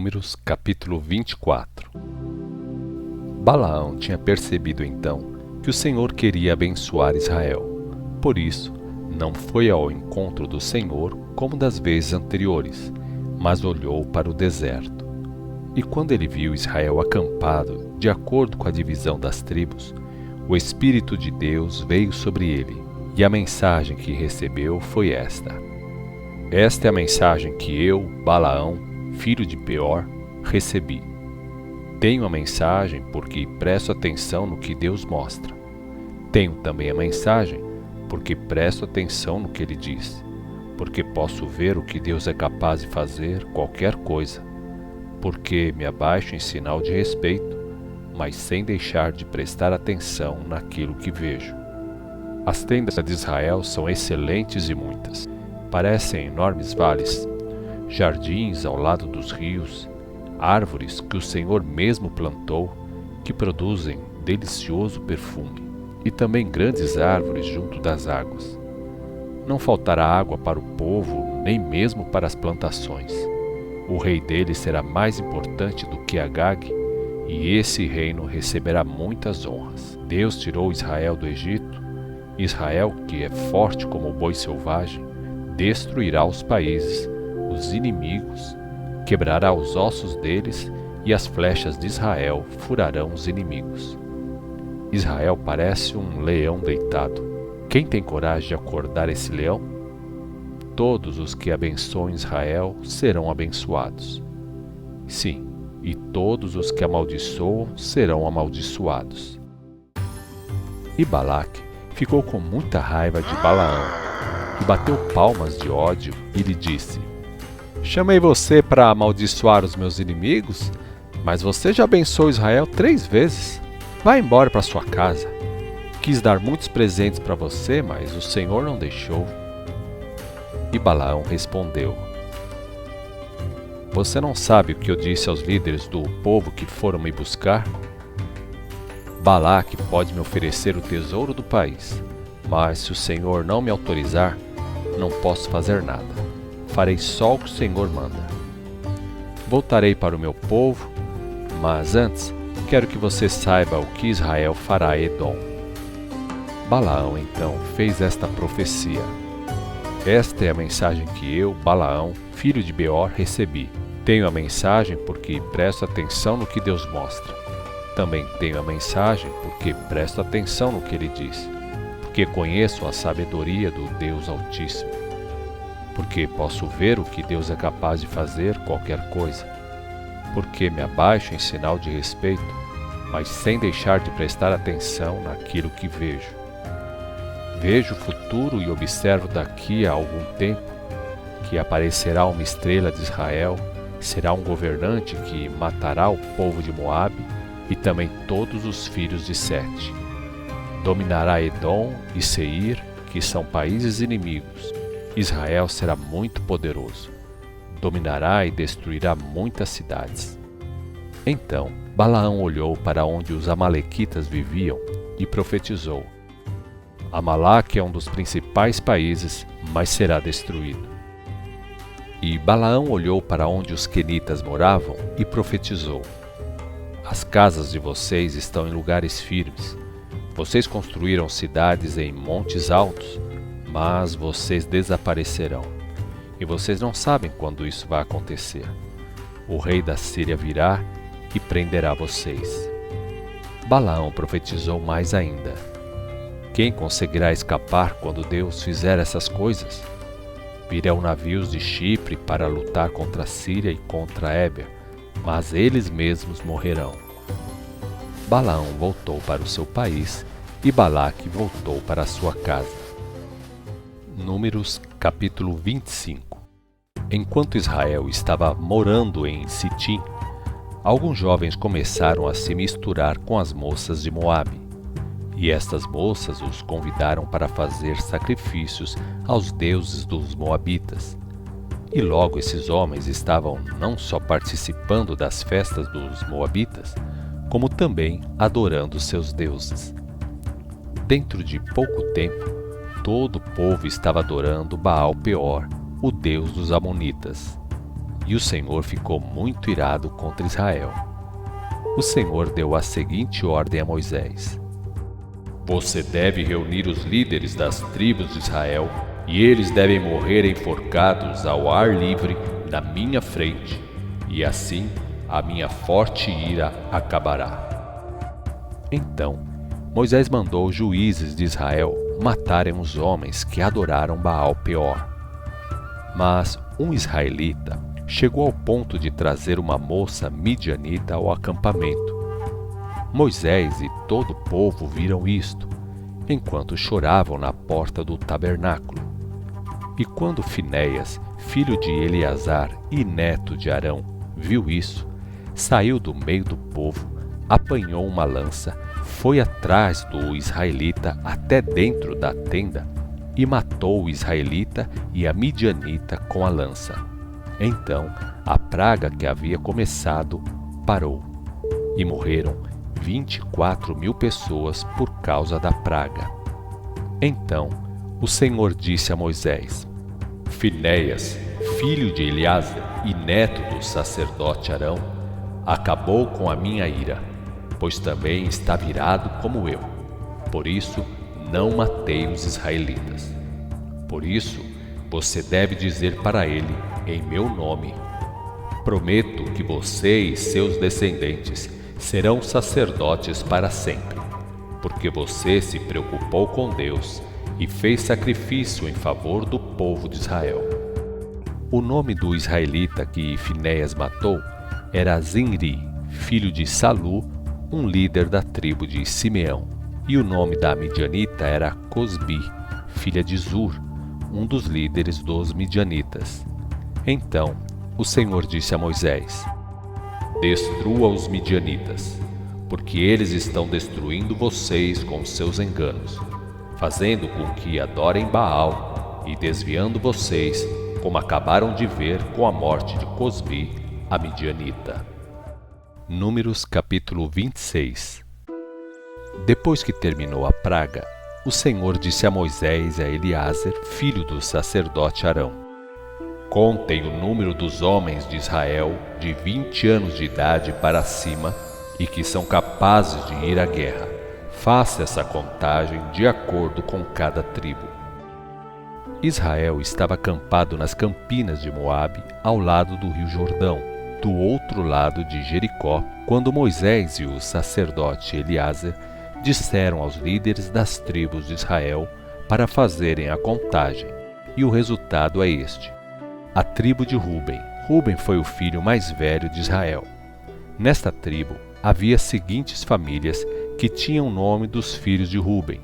Números capítulo 24. Balaão tinha percebido então que o Senhor queria abençoar Israel. Por isso, não foi ao encontro do Senhor como das vezes anteriores, mas olhou para o deserto. E quando ele viu Israel acampado, de acordo com a divisão das tribos, o Espírito de Deus veio sobre ele, e a mensagem que recebeu foi esta: Esta é a mensagem que eu, Balaão, filho de Beor, recebi. Tenho a mensagem porque presto atenção no que Deus mostra. Tenho também a mensagem porque presto atenção no que Ele diz, porque posso ver o que Deus é capaz de fazer qualquer coisa, porque me abaixo em sinal de respeito, mas sem deixar de prestar atenção naquilo que vejo. As tendas de Israel são excelentes e muitas. Parecem enormes vales, jardins ao lado dos rios, árvores que o Senhor mesmo plantou, que produzem delicioso perfume, e também grandes árvores junto das águas. Não faltará água para o povo, nem mesmo para as plantações. O rei deles será mais importante do que Agag, e esse reino receberá muitas honras. Deus tirou Israel do Egito. Israel, que é forte como o boi selvagem, destruirá os países, os inimigos, quebrará os ossos deles, e as flechas de Israel furarão os inimigos. Israel parece um leão deitado. Quem tem coragem de acordar esse leão? Todos os que abençoam Israel serão abençoados. Sim, e todos os que amaldiçoam serão amaldiçoados. E Balaque ficou com muita raiva de Balaão, e bateu palmas de ódio e lhe disse: Chamei você para amaldiçoar os meus inimigos, mas você já abençoou Israel 3 vezes. Vá embora para sua casa. Quis dar muitos presentes para você, mas o Senhor não deixou. E Balaão respondeu: Você não sabe o que eu disse aos líderes do povo que foram me buscar? Balaque pode me oferecer o tesouro do país, mas se o Senhor não me autorizar, não posso fazer nada. Farei só o que o Senhor manda. Voltarei para o meu povo, mas antes quero que você saiba o que Israel fará a Edom. Balaão então fez esta profecia: Esta é a mensagem que eu, Balaão, filho de Beor, recebi. Tenho a mensagem porque presto atenção no que Deus mostra. Também tenho a mensagem porque presto atenção no que Ele diz, porque conheço a sabedoria do Deus Altíssimo, porque posso ver o que Deus é capaz de fazer qualquer coisa, porque me abaixo em sinal de respeito, mas sem deixar de prestar atenção naquilo que vejo. Vejo o futuro e observo daqui a algum tempo que aparecerá uma estrela de Israel, será um governante que matará o povo de Moabe e também todos os filhos de Sete. Dominará Edom e Seir, que são países inimigos. Israel será muito poderoso. Dominará e destruirá muitas cidades. Então Balaão olhou para onde os amalequitas viviam e profetizou: Amaleque é um dos principais países, mas será destruído. E Balaão olhou para onde os quenitas moravam e profetizou: As casas de vocês estão em lugares firmes. Vocês construíram cidades em montes altos, mas vocês desaparecerão. E vocês não sabem quando isso vai acontecer. O rei da Síria virá e prenderá vocês. Balaão profetizou mais ainda: Quem conseguirá escapar quando Deus fizer essas coisas? Virão navios de Chipre para lutar contra a Síria e contra Éber, mas eles mesmos morrerão. Balaão voltou para o seu país e Balaque voltou para a sua casa. Números capítulo 25. Enquanto Israel estava morando em Sitim, alguns jovens começaram a se misturar com as moças de Moabe, e estas moças os convidaram para fazer sacrifícios aos deuses dos moabitas. E logo esses homens estavam não só participando das festas dos moabitas, como também adorando seus deuses. Dentro de pouco tempo, todo o povo estava adorando Baal-Peor, o deus dos amonitas. e o Senhor ficou muito irado contra Israel. O Senhor deu a seguinte ordem a Moisés: Você deve reunir os líderes das tribos de Israel, e eles devem morrer enforcados ao ar livre na minha frente, e assim a minha forte ira acabará. Então Moisés mandou os juízes de Israel matarem os homens que adoraram Baal-Peor. Mas um israelita chegou ao ponto de trazer uma moça midianita ao acampamento. Moisés e todo o povo viram isto, enquanto choravam na porta do tabernáculo. E quando Finéias, filho de Eleazar e neto de Arão, viu isso, saiu do meio do povo, apanhou uma lança, foi atrás do israelita até dentro da tenda e matou o israelita e a midianita com a lança. Então a praga que havia começado parou, e morreram 24.000 pessoas por causa da praga. Então o Senhor disse a Moisés: Finéias, filho de Eleazar e neto do sacerdote Arão, acabou com a minha ira, pois também está virado como eu. Por isso não matei os israelitas. Por isso você deve dizer para ele, em meu nome: Prometo que você e seus descendentes serão sacerdotes para sempre, porque você se preocupou com Deus e fez sacrifício em favor do povo de Israel. O nome do israelita que Finéias matou era Zinri, filho de Salu, um líder da tribo de Simeão. E o nome da midianita era Cosbi, filha de Zur, um dos líderes dos midianitas. Então o Senhor disse a Moisés: Destrua os midianitas, porque eles estão destruindo vocês com seus enganos, fazendo com que adorem Baal e desviando vocês, como acabaram de ver com a morte de Cosbi, a midianita. Números capítulo 26. Depois que terminou a praga, o Senhor disse a Moisés e a Eleazar, filho do sacerdote Arão: Contem o número dos homens de Israel de 20 anos de idade para cima e que são capazes de ir à guerra. Faça essa contagem de acordo com cada tribo. Israel estava acampado nas campinas de Moabe, ao lado do rio Jordão, do outro lado de Jericó, quando Moisés e o sacerdote Eleazar disseram aos líderes das tribos de Israel para fazerem a contagem, e o resultado é este: a tribo de Ruben. Ruben foi o filho mais velho de Israel. Nesta tribo havia as seguintes famílias que tinham o nome dos filhos de Ruben: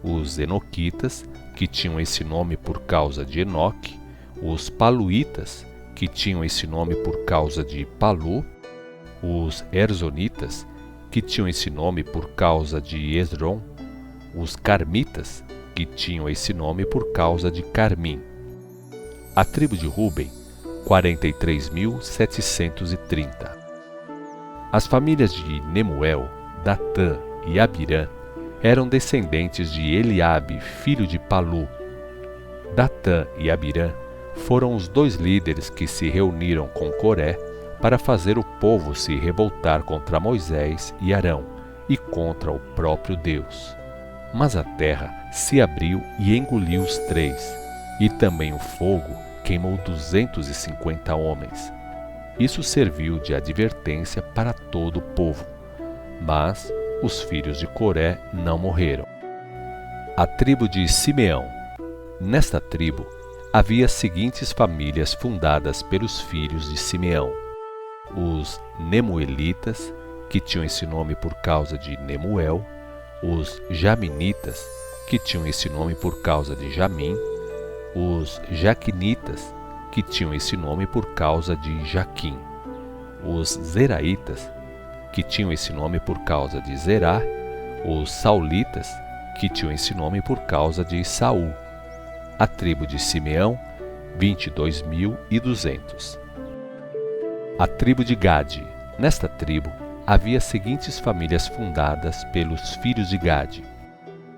os Enoquitas, que tinham esse nome por causa de Enoque; os Paluítas, que tinham esse nome por causa de Palu; os Erzonitas, que tinham esse nome por causa de Esrom; os Carmitas, que tinham esse nome por causa de Carmim. A tribo de Ruben, 43.730. As famílias de Nemuel, Datã e Abirã eram descendentes de Eliabe, filho de Palu. Datã e Abirã foram os dois líderes que se reuniram com Coré para fazer o povo se revoltar contra Moisés e Arão e contra o próprio Deus. Mas a terra se abriu e engoliu os três, e também o fogo queimou 250 homens. Isso serviu de advertência para todo o povo, mas os filhos de Coré não morreram. A tribo de Simeão. Nesta tribo havia as seguintes famílias fundadas pelos filhos de Simeão: os Nemuelitas, que tinham esse nome por causa de Nemuel; os Jaminitas, que tinham esse nome por causa de Jamim; os Jaquinitas, que tinham esse nome por causa de Jaquim; os Zeraitas, que tinham esse nome por causa de Zerá; os Saulitas, que tinham esse nome por causa de Saul. A tribo de Simeão, 22.200. A tribo de Gade. Nesta tribo havia as seguintes famílias fundadas pelos filhos de Gade: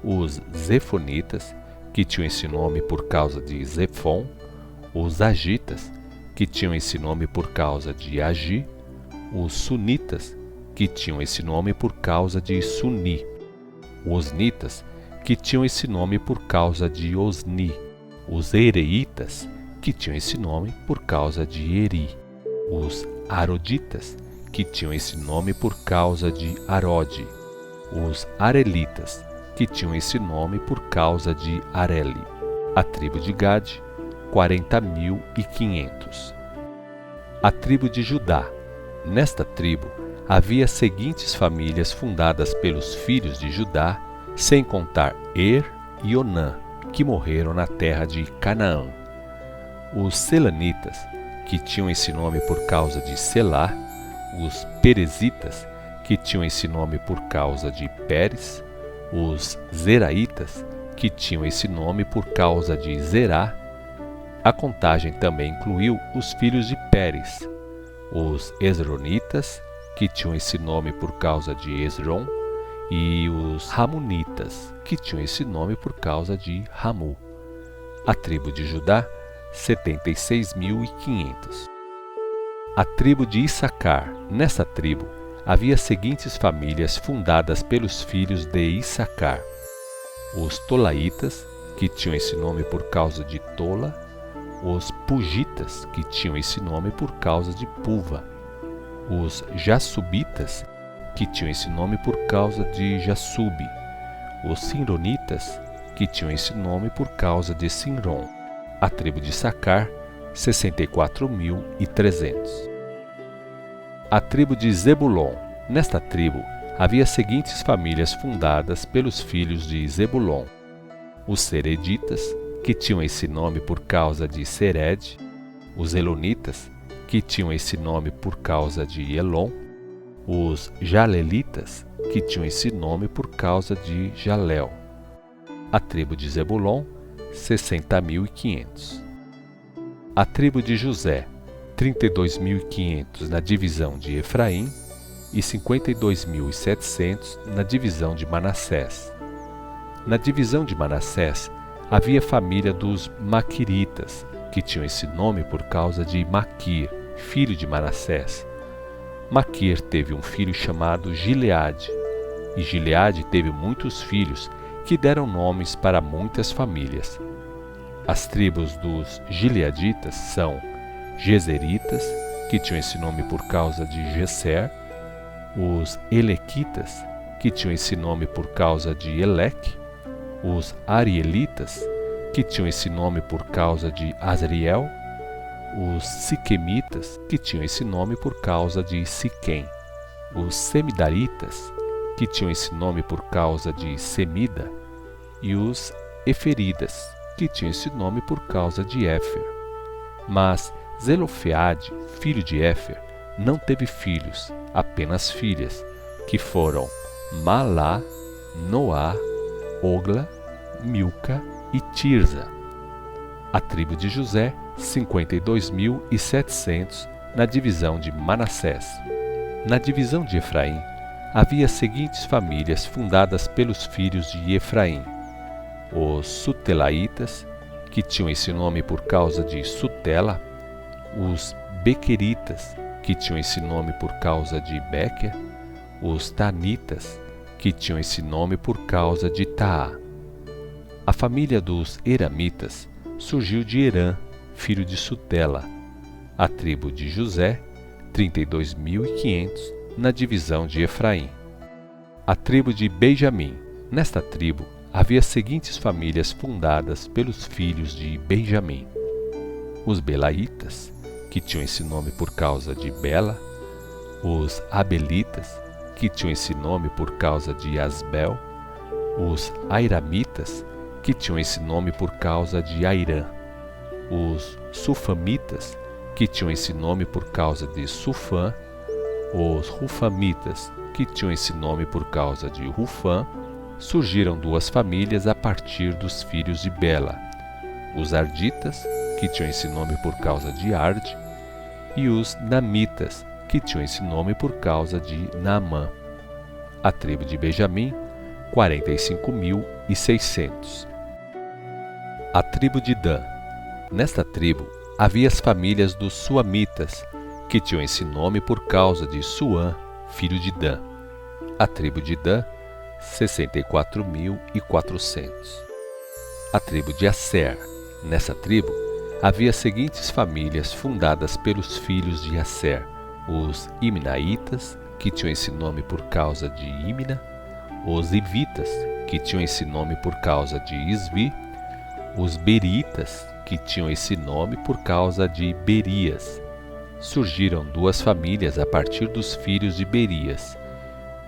os Zefonitas, que tinham esse nome por causa de Zefon; os Agitas, que tinham esse nome por causa de Agi, os Sunitas, que tinham esse nome por causa de Suni, os Osnitas, que tinham esse nome por causa de Osni, os Ereitas, que tinham esse nome por causa de Eri, os Aroditas, que tinham esse nome por causa de Arode, os Arelitas, que tinham esse nome por causa de Areli. A tribo de Gade, 40.500. A tribo de Judá. Nesta tribo havia as seguintes famílias fundadas pelos filhos de Judá, sem contar Er e Onã, que morreram na terra de Canaã. Os Selanitas, que tinham esse nome por causa de Selá, os Perezitas, que tinham esse nome por causa de Pérez, os Zeraitas, que tinham esse nome por causa de Zerá. A contagem também incluiu os filhos de Pérez, os Esronitas, que tinham esse nome por causa de Esron, e os Ramunitas, que tinham esse nome por causa de Ramu. A tribo de Judá, 76.500. A tribo de Issacar. Nessa tribo havia as seguintes famílias fundadas pelos filhos de Issacar: os Tolaitas, que tinham esse nome por causa de Tola, os Pugitas, que tinham esse nome por causa de Puva, os Jassubitas, que tinham esse nome por causa de Jassube, os Sinronitas, que tinham esse nome por causa de Sinron. A tribo de Issacar, 64.300. A tribo de Zebulon. Nesta tribo havia as seguintes famílias fundadas pelos filhos de Zebulon: os Sereditas, que tinham esse nome por causa de Sered, os Elonitas, que tinham esse nome por causa de Elon, os Jalelitas, que tinham esse nome por causa de Jalel. A tribo de Zebulon, 60.500. A tribo de José, 32.500 na divisão de Efraim e 52.700 na divisão de Manassés. Na divisão de Manassés havia a família dos Maquiritas, que tinham esse nome por causa de Maquir, filho de Manassés. Maquir teve um filho chamado Gileade, e Gileade teve muitos filhos que deram nomes para muitas famílias. As tribos dos Gileaditas são Gezeritas, que tinham esse nome por causa de Geser, os Elequitas, que tinham esse nome por causa de Eleque, os Arielitas, que tinham esse nome por causa de Azriel, os Siquemitas, que tinham esse nome por causa de Siquém, os Semidaritas, que tinham esse nome por causa de Semida, e os Eferidas, que tinham esse nome por causa de Éfer. Mas Zelofeade, filho de Éfer, não teve filhos, apenas filhas, que foram Malá, Noá, Ogla, Milca e Tirza. A tribo de José, 52.700 na divisão de Manassés. Na divisão de Efraim, havia as seguintes famílias fundadas pelos filhos de Efraim: os Sutelaitas, que tinham esse nome por causa de Sutela, os Bequeritas, que tinham esse nome por causa de Bequer, os Tanitas, que tinham esse nome por causa de Taá. A família dos Eramitas surgiu de Herã, filho de Sutela. A tribo de José, 32.500 na divisão de Efraim. A tribo de Benjamim. Nesta tribo havia as seguintes famílias fundadas pelos filhos de Benjamim: os Belaitas, que tinham esse nome por causa de Bela, os Abelitas, que tinham esse nome por causa de Asbel, os Airamitas, que tinham esse nome por causa de Airã, os Sufamitas, que tinham esse nome por causa de Sufã, os Rufamitas, que tinham esse nome por causa de Rufã. Surgiram duas famílias a partir dos filhos de Bela: os Arditas, que tinham esse nome por causa de Arde, e os Namitas, que tinham esse nome por causa de Naamã. A tribo de Benjamim, 45.600. A tribo de Dan. Nesta tribo havia as famílias dos Suamitas, que tinham esse nome por causa de Suã, filho de Dan. A tribo de Dan, 64.400. A tribo de Asser. Nessa tribo, havia as seguintes famílias fundadas pelos filhos de Asser: os Imnaitas, que tinham esse nome por causa de Imna; os Ivitas, que tinham esse nome por causa de Isvi; os Beritas, que tinham esse nome por causa de Berias. Surgiram duas famílias a partir dos filhos de Berias: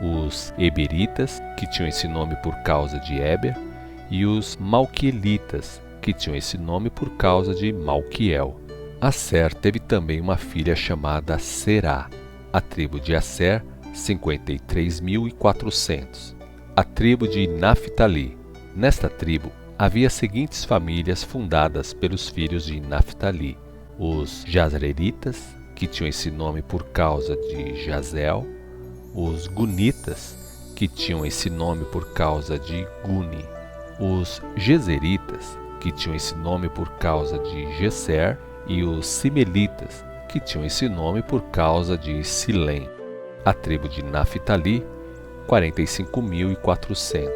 os Eberitas, que tinham esse nome por causa de Eber, e os Malquielitas, que tinham esse nome por causa de Malquiel. Asser teve também uma filha chamada Será. A tribo de Asser, 53.400. A tribo de Naphtali. Nesta tribo havia as seguintes famílias fundadas pelos filhos de Naphtali: os Jazreelitas, que tinham esse nome por causa de Jazel; os Gunitas, que tinham esse nome por causa de Guni; os Gezeritas, que tinham esse nome por causa de Geser; e os Simelitas, que tinham esse nome por causa de Silém. A tribo de Naphtali, 45.400.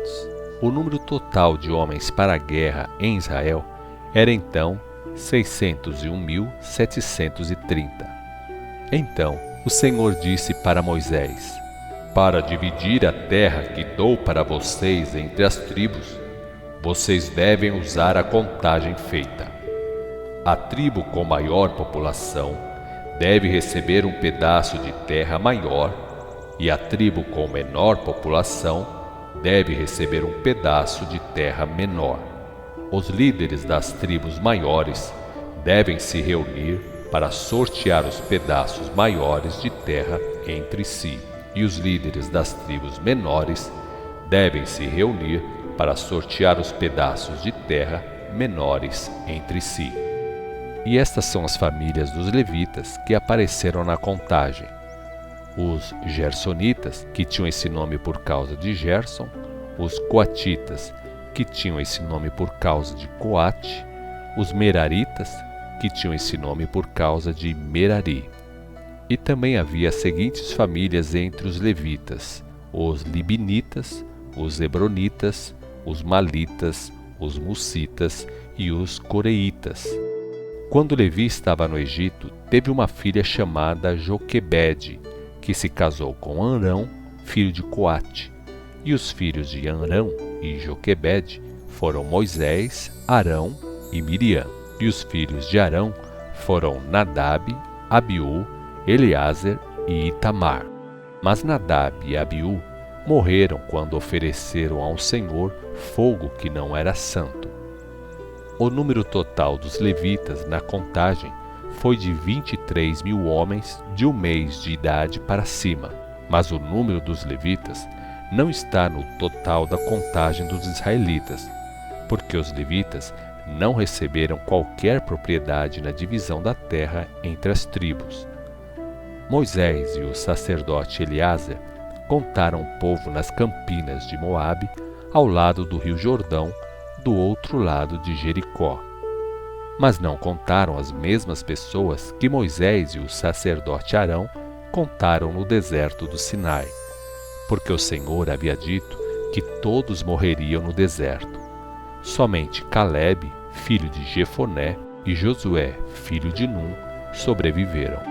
O número total de homens para a guerra em Israel era então 601.730. Então o Senhor disse para Moisés: para dividir a terra que dou para vocês entre as tribos, vocês devem usar a contagem feita. A tribo com maior população deve receber um pedaço de terra maior, e a tribo com menor população deve receber um pedaço de terra menor. Os líderes das tribos maiores devem se reunir para sortear os pedaços maiores de terra entre si, e os líderes das tribos menores devem se reunir para sortear os pedaços de terra menores entre si. E estas são as famílias dos levitas que apareceram na contagem: os Gersonitas, que tinham esse nome por causa de Gerson; os Coatitas, que tinham esse nome por causa de Coate; os Meraritas, que tinham esse nome por causa de Merari. E também havia as seguintes famílias entre os levitas: os Libinitas, os Hebronitas, os Malitas, os Mussitas e os Coreitas. Quando Levi estava no Egito, teve uma filha chamada Joquebede, que se casou com Amrão, filho de Coate. E os filhos de Amrão e Joquebede foram Moisés, Arão e Miriam. E os filhos de Arão foram Nadab, Abiú, Eleazer e Itamar. Mas Nadab e Abiú morreram quando ofereceram ao Senhor fogo que não era santo. O número total dos levitas na contagem foi de 23.000 homens de 1 mês de idade para cima, mas o número dos levitas não está no total da contagem dos israelitas, porque os levitas não receberam qualquer propriedade na divisão da terra entre as tribos. Moisés e o sacerdote Eleazer contaram o povo nas campinas de Moabe, ao lado do rio Jordão, do outro lado de Jericó. Mas não contaram as mesmas pessoas que Moisés e o sacerdote Arão contaram no deserto do Sinai, porque o Senhor havia dito que todos morreriam no deserto. Somente Calebe, filho de Jefoné, e Josué, filho de Num, sobreviveram.